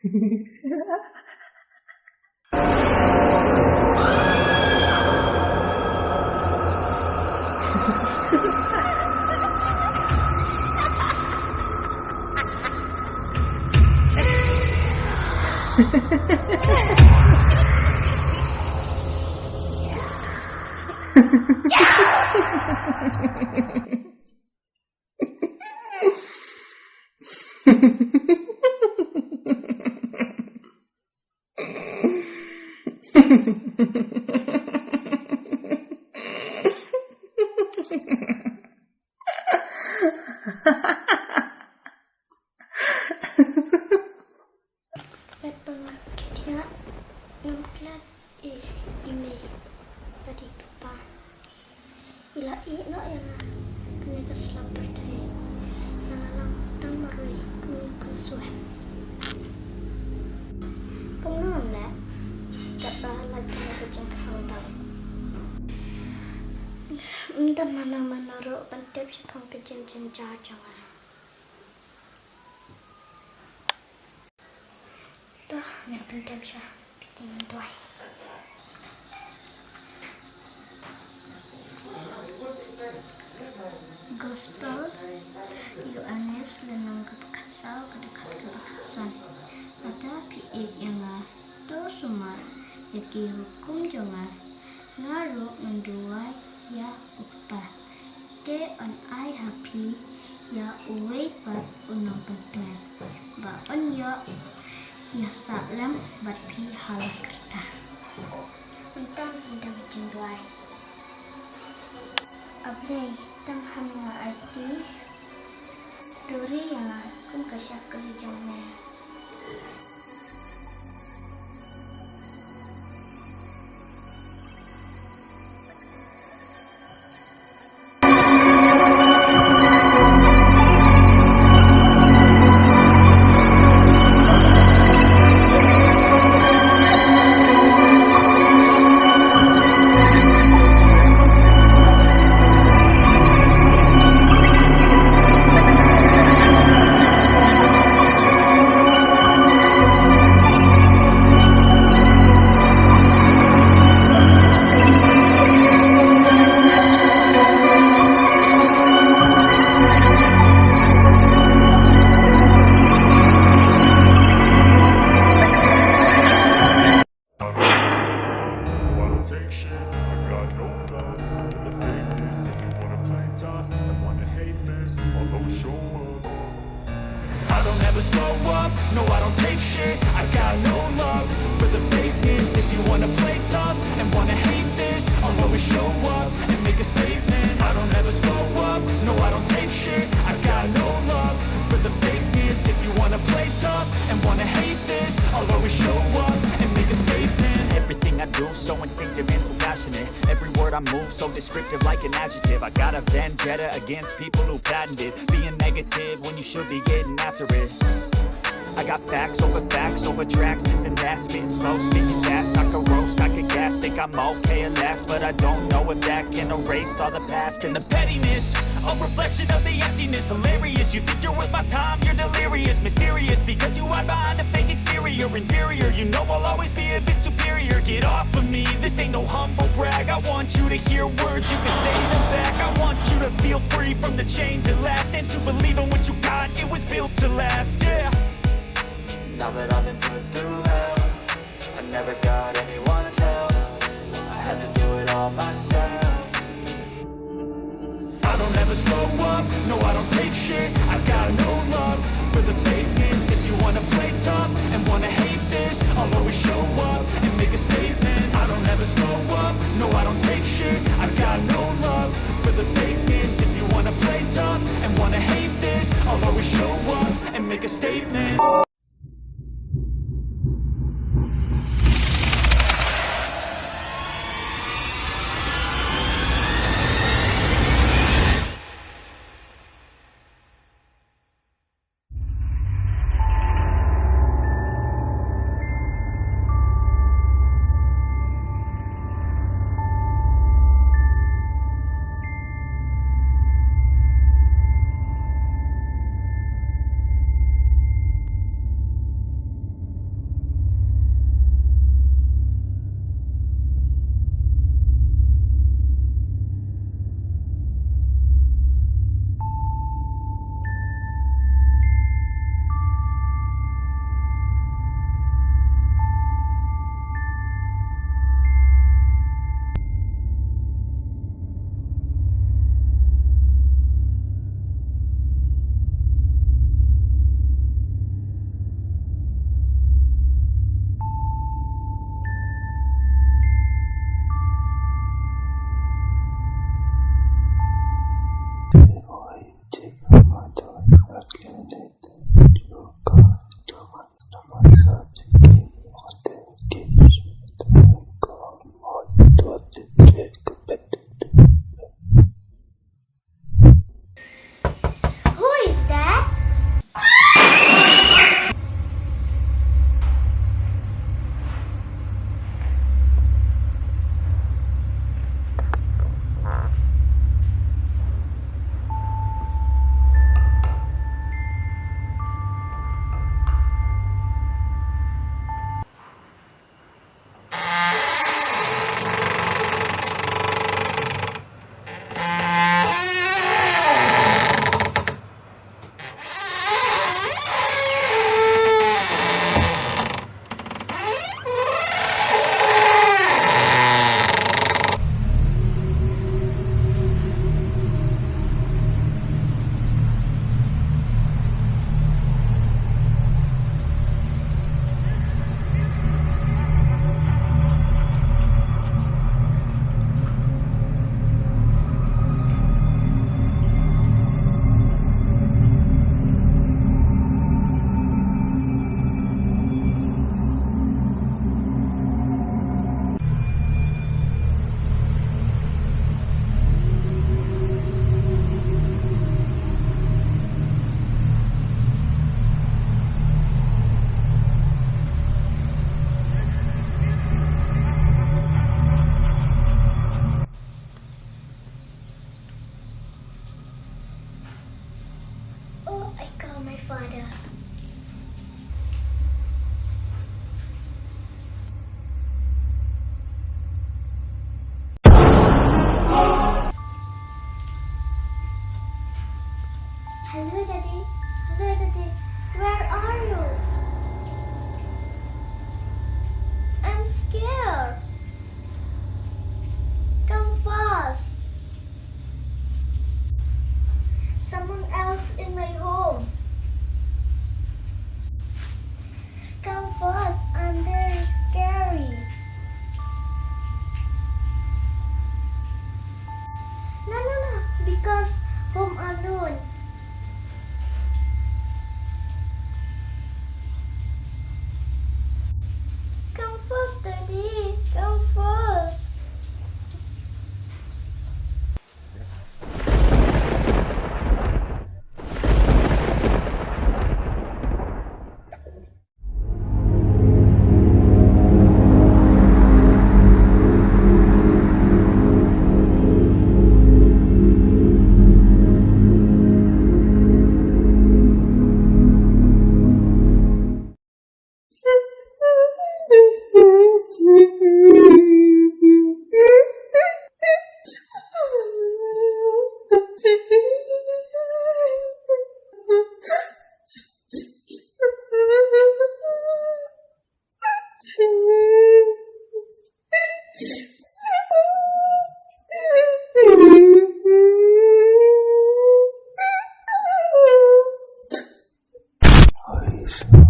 Kaya numplat ime padi papa ila ino yang kena selapar dari nalang tang marui kuni suah kemudian nak kata lagi nak jengkau dah entah mana ro pentep si pang kejen jangan dah nak pentep sah kejen tuai Gospel Yohanes lenong kebekasau kedekat kebekasan tetapi yang to sumar yaki hukum jangan ngaruh menduai ya upah te on I happy ya uwe pat unang penting ba on ya salam bat pi halak kerta untan jengduai abdai tang hamna arti duri yang kum kasyak kerjanya No, I don't take shit, I got no love for the fakeness. If you wanna play tough and wanna hate this, I'll always show up and make a statement. I don't ever slow up, no, I don't take shit, I got no love for the fakeness. If you wanna play tough and wanna hate this, I'll always show up and make a statement. Everything I do so instinctive and so passionate. Every word I move so descriptive like an adjective. I got a vendetta against people who patented being negative when you should be getting after it. I got facts over tracks, this and that. Spitting slow, spitting fast, I could roast, I could gas. Think I'm okay at last, but I don't know if that can erase all the past. And the pettiness, a reflection of the emptiness. Hilarious, you think you're worth my time, you're delirious. Mysterious, because you hide behind a fake exterior. Inferior, you know I'll always be a bit superior. Get off of me, this ain't no humble brag. I want you to hear words, you can say them back. I want you to feel free from the chains at last, and to believe in what you got, it was built to last, yeah. Now that I've been put through hell, I never got anyone's help. I had to do it all myself. I don't ever slow up, no, I don't take shit, I got no love for the fakeness. If you wanna play tough and wanna hate this, I'll always show up and make a statement. I don't ever slow up, no, I don't take shit, I got no love for the fakeness. If you wanna play tough and wanna hate this, I'll always show up and make a statement. Where are you? I'm scared. Come fast. Someone else in my home. Come fast, I'm very scary. No, because home alone. Come first, Daddy. Come first. Are you